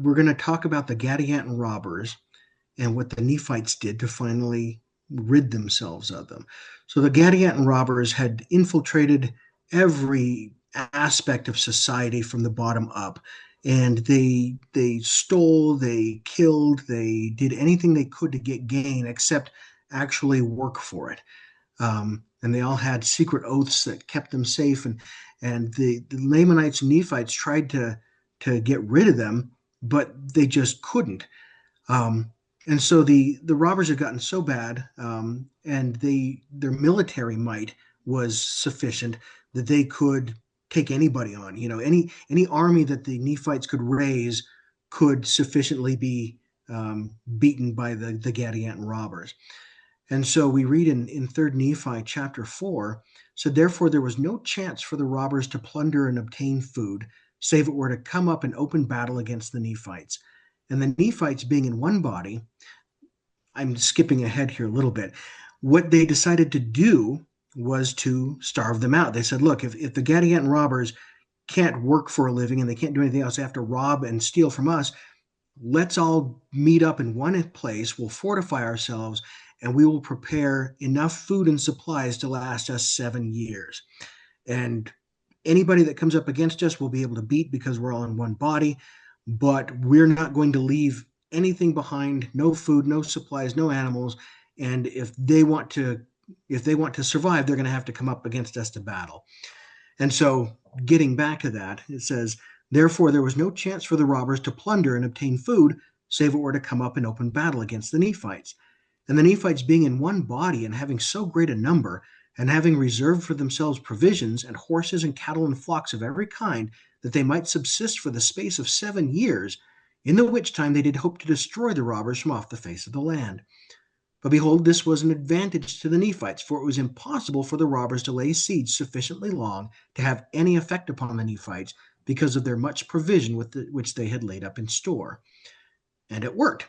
we're going to talk about the Gadianton Robbers and what the Nephites did to finally rid themselves of them. So the Gadianton Robbers had infiltrated every aspect of society from the bottom up, and they stole, they killed, they did anything they could to get gain except actually work for it. And they all had secret oaths that kept them safe. And the Lamanites and Nephites tried to get rid of them, but they just couldn't. Um, and so the robbers had gotten so bad, and their military might was sufficient that they could take anybody on. You know, any army that the Nephites could raise could sufficiently be beaten by the Gadianton robbers. And so we read in 3rd Nephi chapter 4, so therefore there was no chance for the robbers to plunder and obtain food, save it were to come up in open battle against the Nephites. And the Nephites being in one body, I'm skipping ahead here a little bit, what they decided to do was to starve them out. They said, look, if the Gadianton robbers can't work for a living and they can't do anything else, they have to rob and steal from us, let's all meet up in one place, we'll fortify ourselves, and we will prepare enough food and supplies to last us 7 years. And anybody that comes up against us will be able to beat because we're all in one body, but we're not going to leave anything behind, no food, no supplies, no animals. And if they want to survive, they're going to have to come up against us to battle. And so getting back to that, it says, therefore there was no chance for the robbers to plunder and obtain food, save it were to come up in open battle against the Nephites. And the Nephites being in one body and having so great a number, and having reserved for themselves provisions and horses and cattle and flocks of every kind, that they might subsist for the space of 7 years, in the which time they did hope to destroy the robbers from off the face of the land. But behold, this was an advantage to the Nephites, for it was impossible for the robbers to lay siege sufficiently long to have any effect upon the Nephites, because of their much provision which they had laid up in store. And it worked.